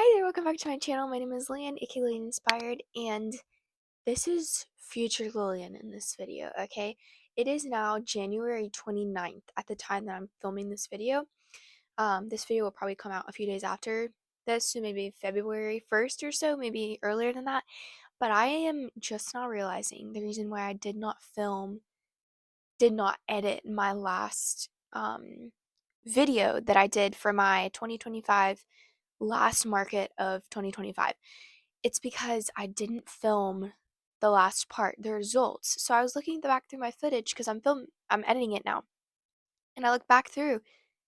Hi there, welcome back to my channel. My name is Lillian, aka LillianInspired, and this is future Lillian in this video, okay? It is now January 29th at the time that I'm filming this video. This video will probably come out a few days after this, so maybe February 1st or so, maybe earlier than that. But I am just now realizing the reason why I did not edit my last video that I did for my 2025 last market of 2025. It's because I didn't film the last part, the results. So I was looking back through my footage because I'm editing it now. And I looked back through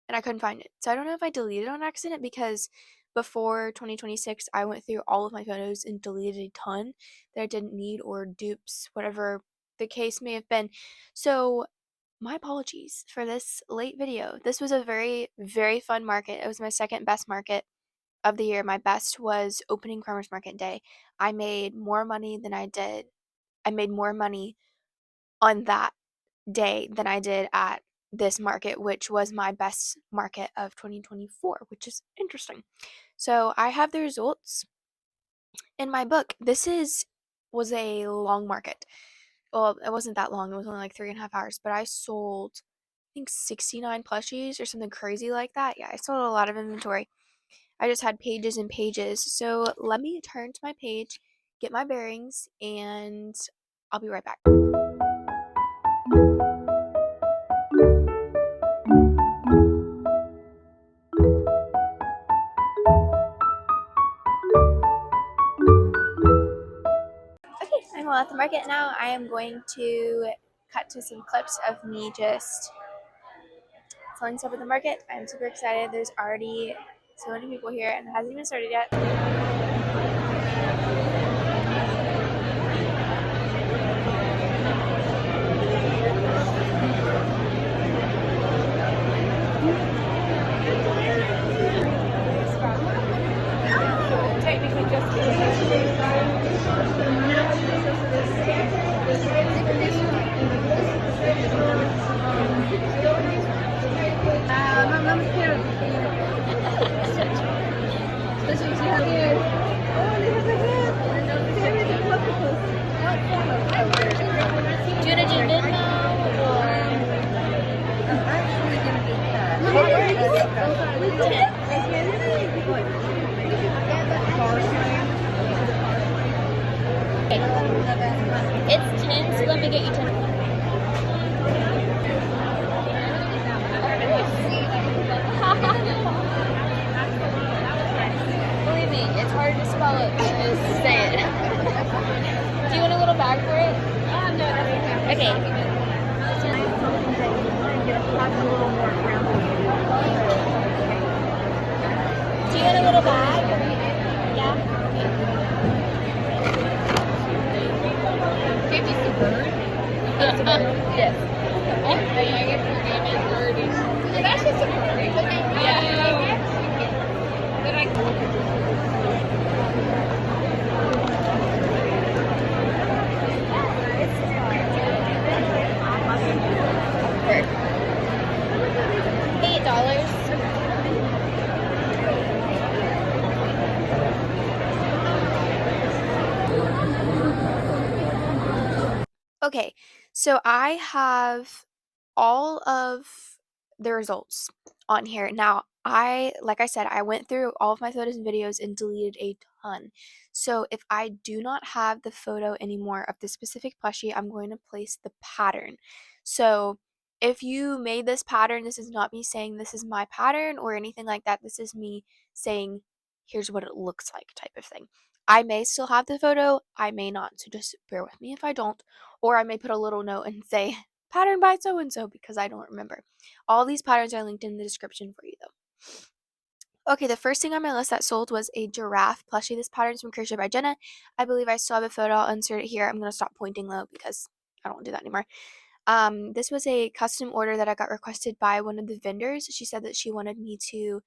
and I couldn't find it. So I don't know if I deleted it on accident because before 2026 I went through all of my photos and deleted a ton that I didn't need or dupes, whatever the case may have been. So my apologies for this late video. This was a very, very fun market. It was my second best market of the year. My best was opening farmers market day. I made more money on that day than I did at this market, which was my best market of 2024, which is interesting. So I have the results in my book. Was a long market. Well, it wasn't that long. It was only like 3.5 hours, but I sold, I think, 69 plushies or something crazy like that. Yeah, I sold a lot of inventory. I just had pages and pages. So let me turn to my page, get my bearings, and I'll be right back. Okay, I'm at the market now. I am going to cut to some clips of me just selling stuff at the market. I'm super excited. There's already so many people here and it hasn't even started yet. Do you want to do Venmo or? I'm actually going to do that. We did? It's 10, so let me get you 10. Believe me, it's hard to spell it, but just say it. Do you want a little bag for it? No, that's okay. Okay. Do you want a little bag? Yeah? 50 super. Yes. I guess your name is Birdie. That's just a Birdie. Yeah. But I $8. Okay, so I have all of the results on here. Now, like I said, I went through all of my photos and videos and deleted a ton. So if I do not have the photo anymore of the specific plushie, I'm going to place the pattern. So if you made this pattern, this is not me saying this is my pattern or anything like that. This is me saying, here's what it looks like type of thing. I may still have the photo, I may not, so just bear with me if I don't. Or I may put a little note and say, pattern by so-and-so, because I don't remember. All these patterns are linked in the description for you, though. Okay, the first thing on my list that sold was a giraffe plushie. This pattern is from Crochet by Jenna. I believe I still have a photo. I'll insert it here. I'm going to stop pointing low because I don't do that anymore. This was a custom order that I got requested by one of the vendors. She said that she wanted me to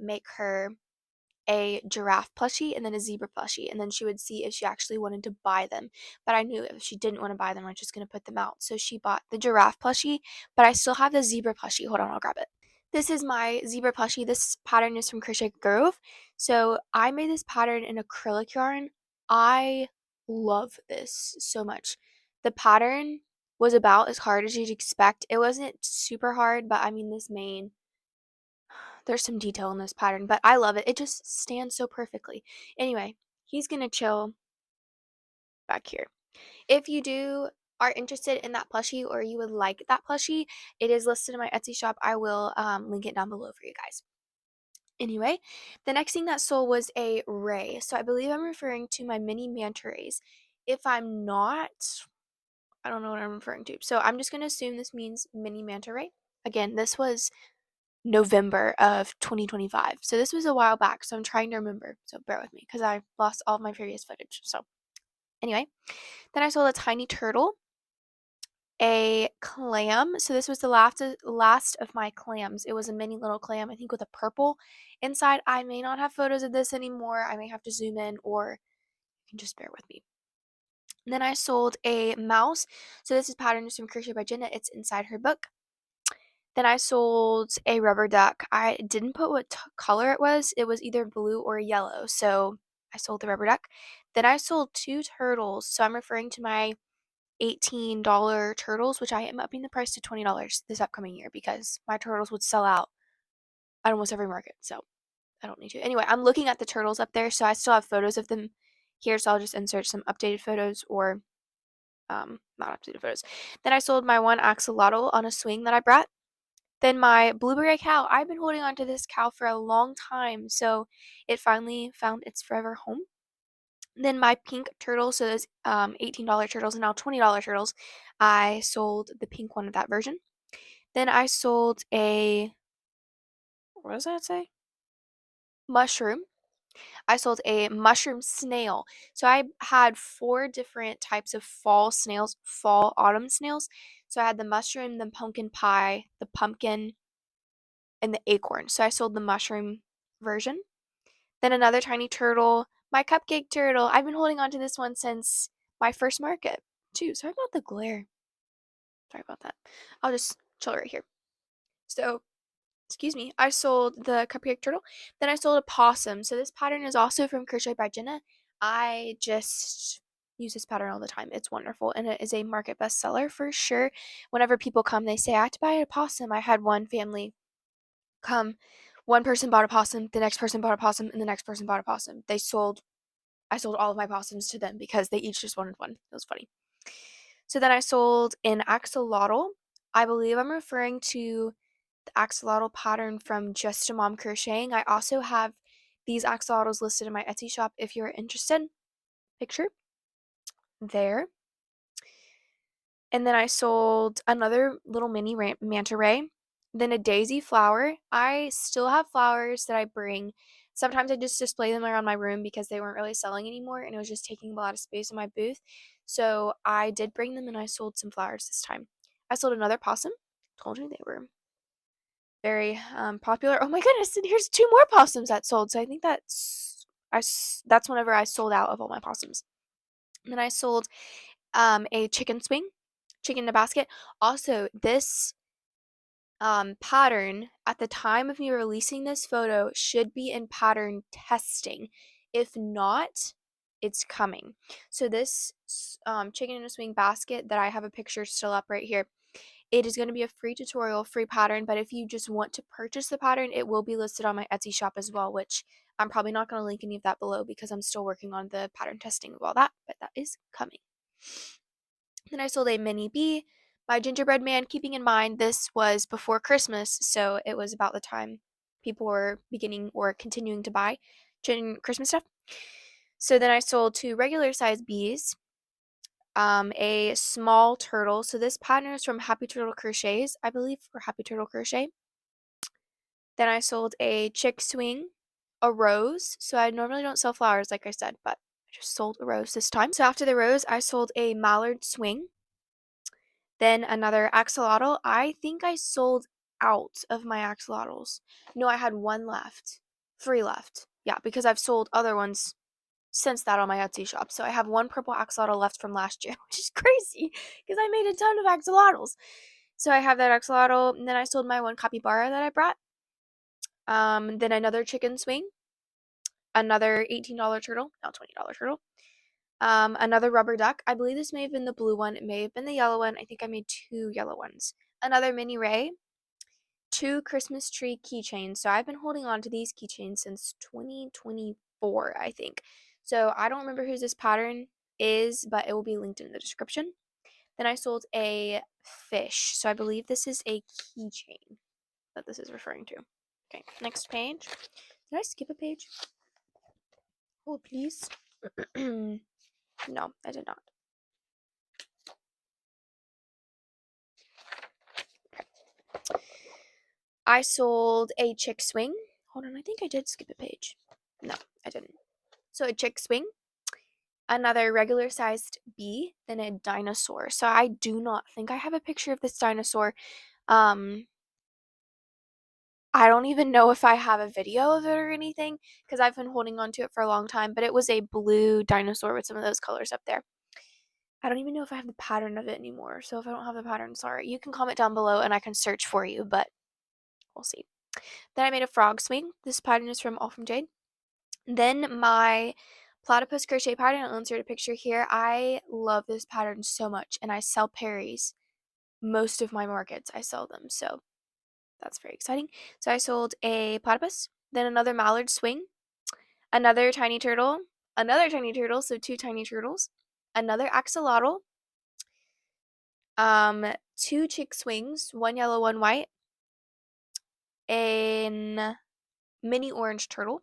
make her a giraffe plushie and then a zebra plushie, and then she would see if she actually wanted to buy them. But I knew if she didn't want to buy them, I was just going to put them out. So she bought the giraffe plushie, but I still have the zebra plushie. Hold on, I'll grab it. This is my zebra plushie. This pattern is from Crochet Grove. So I made this pattern in acrylic yarn. I love this so much. The pattern was about as hard as you'd expect. It wasn't super hard, but I mean, there's some detail in this pattern, but I love it. It just stands so perfectly. Anyway, he's gonna chill back here. If you are interested in that plushie or you would like that plushie, it is listed in my Etsy shop. I will link it down below for you guys. Anyway, the next thing that sold was a ray. So I believe I'm referring to my mini manta rays. If I'm not, I don't know what I'm referring to. So I'm just going to assume this means mini manta ray. Again, this was November of 2025. So this was a while back. So I'm trying to remember. So bear with me because I lost all of my previous footage. So anyway, then I sold a tiny turtle, a clam. So this was the last of my clams. It was a mini little clam, I think with a purple inside. I may not have photos of this anymore. I may have to zoom in, or you can just bear with me. And then I sold a mouse. So this is patterned from Crochet by Jenna. It's inside her book. Then I sold a rubber duck. I didn't put what color it was. It was either blue or yellow. So I sold the rubber duck. Then I sold 2 turtles. So I'm referring to my $18 turtles, which I am upping the price to $20 this upcoming year because my turtles would sell out at almost every market. So I don't need to. Anyway, I'm looking at the turtles up there. So I still have photos of them here. So I'll just insert some updated photos or not updated photos. Then I sold my one axolotl on a swing that I brought. Then my blueberry cow. I've been holding on to this cow for a long time. So it finally found its forever home. Then my pink turtle, so those $18 turtles and now $20 turtles, I sold the pink one of that version. Then I sold what does that say? Mushroom. I sold a mushroom snail. So I had 4 different types of fall snails, fall autumn snails. So I had the mushroom, the pumpkin pie, the pumpkin, and the acorn. So I sold the mushroom version. Then another tiny turtle, my cupcake turtle. I've been holding on to this one since my first market too. Sorry about the glare. Sorry about that. I'll just chill right here. So, excuse me, I sold the cupcake turtle. Then I sold a possum. So this pattern is also from Crochet by Jenna. I just use this pattern all the time. It's wonderful and it is a market bestseller for sure. Whenever people come, they say, I have to buy a possum. I had one family come. One person bought a possum, the next person bought a possum, and the next person bought a possum. I sold all of my possums to them because they each just wanted one. It was funny. So then I sold an axolotl. I believe I'm referring to the axolotl pattern from Just a Mom Crocheting. I also have these axolotls listed in my Etsy shop if you're interested. Picture there. And then I sold another little mini manta ray, then a daisy flower. I still have flowers that I bring. Sometimes I just display them around my room because they weren't really selling anymore and it was just taking a lot of space in my booth. So I did bring them and I sold some flowers this time. I sold another possum. Told you they were very popular. Oh my goodness, and here's 2 more possums that sold. So I think that's whenever I sold out of all my possums. And then I sold a chicken swing, chicken in a basket. Also, this pattern at the time of me releasing this photo should be in pattern testing. If not, it's coming. So this chicken in a swing basket that I have a picture still up right here, it is going to be a free tutorial, free pattern, but if you just want to purchase the pattern, it will be listed on my Etsy shop as well, which I'm probably not going to link any of that below because I'm still working on the pattern testing of all that, but that is coming. Then I sold a mini bee, my gingerbread man, keeping in mind this was before Christmas, so it was about the time people were beginning or continuing to buy Christmas stuff. So then I sold 2 regular size bees, a small turtle. So this pattern is from Happy Turtle Crochets, I believe, for Happy Turtle Crochet. Then I sold a chick swing, a rose. So I normally don't sell flowers, like I said, but I just sold a rose this time. So after the rose, I sold a mallard swing. Then another axolotl. I think I sold out of my axolotls. No, I had 1 left. 3 left. Yeah, because I've sold other ones since that on my Etsy shop. So I have 1 purple axolotl left from last year, which is crazy because I made a ton of axolotls. So I have that axolotl, and then I sold my 1 capybara that I brought. Then another chicken swing. another $18 turtle, now $20 turtle. Another rubber duck. I believe this may have been the blue one. It may have been the yellow one. I think I made 2 yellow ones. Another mini ray. 2 Christmas tree keychains. So I've been holding on to these keychains since 2024, I think. So I don't remember whose this pattern is, but it will be linked in the description. Then I sold a fish. So I believe this is a keychain that this is referring to. Okay, next page. Did I skip a page? Oh, please. No, I did not. I sold a chick swing. Hold on, I think I did skip a page. No, I didn't. So a chick swing, another regular sized bee, then a dinosaur. So I do not think I have a picture of this dinosaur. I don't even know if I have a video of it or anything because I've been holding on to it for a long time, but it was a blue dinosaur with some of those colors up there. I don't even know if I have the pattern of it anymore. So if I don't have the pattern, sorry. You can comment down below and I can search for you, but we'll see. Then I made a frog swing. This pattern is from All From Jade. Then my platypus crochet pattern, I'll insert a picture here. I love this pattern so much and I sell Perry's. Most of my markets, I sell them. So that's very exciting. So I sold a platypus, then another mallard swing, another tiny turtle, so 2 tiny turtles, another axolotl, 2 chick swings, 1 yellow, 1 white, a mini orange turtle,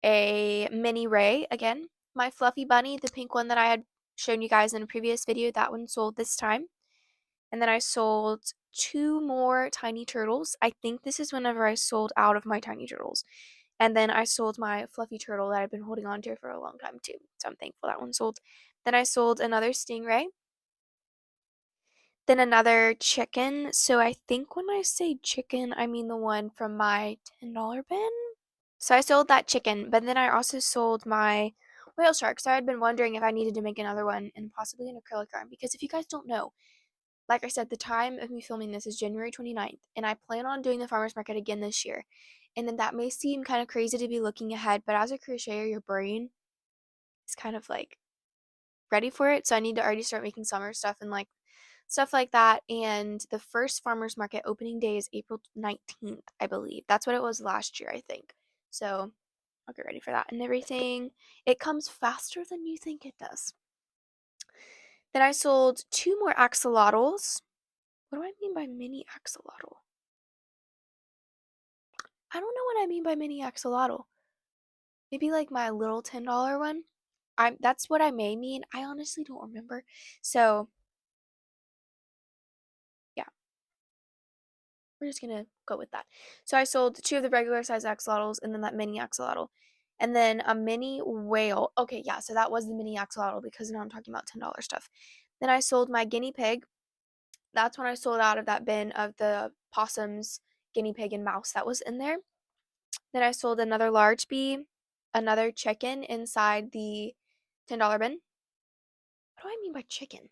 a mini ray again, my fluffy bunny, the pink one that I had shown you guys in a previous video, that one sold this time. And then I sold 2 more tiny turtles. I think this is whenever I sold out of my tiny turtles. And then I sold my fluffy turtle that I've been holding on to for a long time too. So I'm thankful that one sold. Then I sold another stingray. Then another chicken. So I think when I say chicken, I mean the one from my $10 bin. So I sold that chicken, but then I also sold my whale shark. So I had been wondering if I needed to make another one and possibly an acrylic yarn. Because if you guys don't know, like I said, the time of me filming this is January 29th, and I plan on doing the farmer's market again this year. And then that may seem kind of crazy to be looking ahead, but as a crocheter, your brain is kind of like ready for it. So I need to already start making summer stuff and like stuff like that. And the first farmer's market opening day is April 19th, I believe. That's what it was last year, I think. So I'll get ready for that and everything. It comes faster than you think it does. Then I sold 2 more axolotls. What do I mean by mini axolotl? I don't know what I mean by mini axolotl. Maybe like my little $10 one. That's what I may mean. I honestly don't remember. So yeah, we're just gonna go with that. So I sold 2 of the regular size axolotls and then that mini axolotl. And then a mini whale. Okay, yeah, so that was the mini axolotl because now I'm talking about $10 stuff. Then I sold my guinea pig. That's when I sold out of that bin of the possums, guinea pig, and mouse that was in there. Then I sold another large bee, another chicken inside the $10 bin. What do I mean by chicken?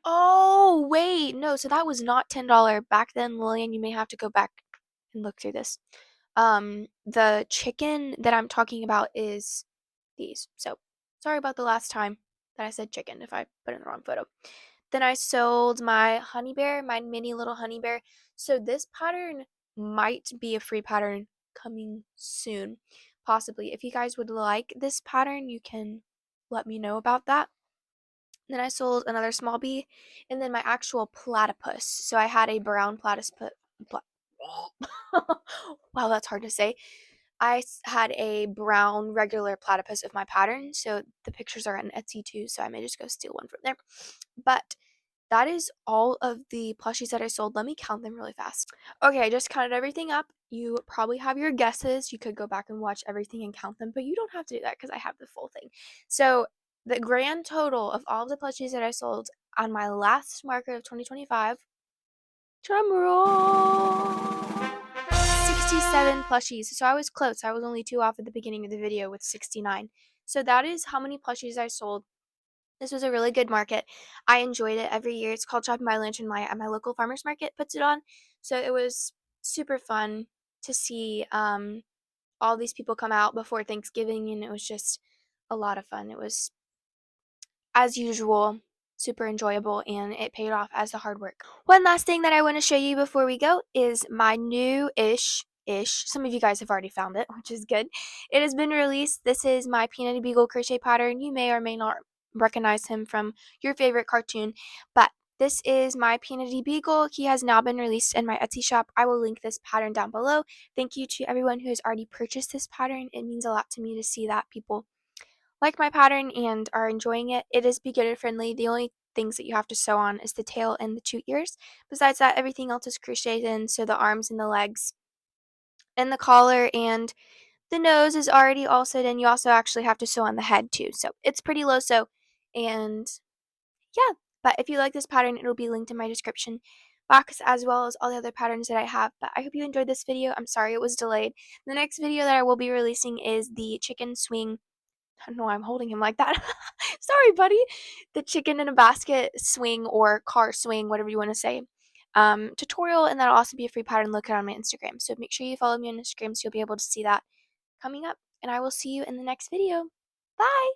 Oh, wait, no, so that was not $10. Back then, Lillian, you may have to go back and look through this. The chicken that I'm talking about is these. So, sorry about the last time that I said chicken if I put in the wrong photo. Then I sold my honey bear, my mini little honey bear. So this pattern might be a free pattern coming soon, possibly. If you guys would like this pattern, you can let me know about that. Then I sold another small bee, and then my actual platypus. So I had a brown platypus. Wow, that's hard to say. I had a brown regular platypus of my pattern, so the pictures are on Etsy too, so I may just go steal one from there. But that is all of the plushies that I sold. Let me count them really fast. Okay, I just counted everything up. You probably have your guesses. You could go back and watch everything and count them, but you don't have to do that because I have the full thing. So the grand total of all of the plushies that I sold on my last market of 2025, drum roll, 67 plushies. So I was close. I was only 2 off at the beginning of the video with 69. So that is how many plushies I sold. This was a really good market. I enjoyed it every year. It's called Shopping by Lantern Light, and my local farmers market puts it on. So it was super fun to see all these people come out before Thanksgiving, and it was just a lot of fun. It was, as usual, super enjoyable, and it paid off as the hard work. One last thing that I want to show you before we go is my new-ish, some of you guys have already found it, which is good. It has been released. This is my Peanutty Beagle crochet pattern. You may or may not recognize him from your favorite cartoon, but this is my Peanutty Beagle. He has now been released in my Etsy shop. I will link this pattern down below. Thank you to everyone who has already purchased this pattern. It means a lot to me to see that people like my pattern and are enjoying it. It is beginner friendly. The only things that you have to sew on is the tail and the 2 ears. Besides that, everything else is crocheted in, so the arms and the legs and the collar and the nose is already all sewed in. You also actually have to sew on the head too, so it's pretty low sew. And yeah, but if you like this pattern, it'll be linked in my description box as well as all the other patterns that I have. But I hope you enjoyed this video. I'm sorry it was delayed. The next video that I will be releasing is the chicken swing. I don't know why I'm holding him like that. Sorry, buddy. The chicken in a basket swing or car swing, whatever you want to say, tutorial, and that'll also be a free pattern. Look it on my Instagram. So make sure you follow me on Instagram so you'll be able to see that coming up. And I will see you in the next video. Bye!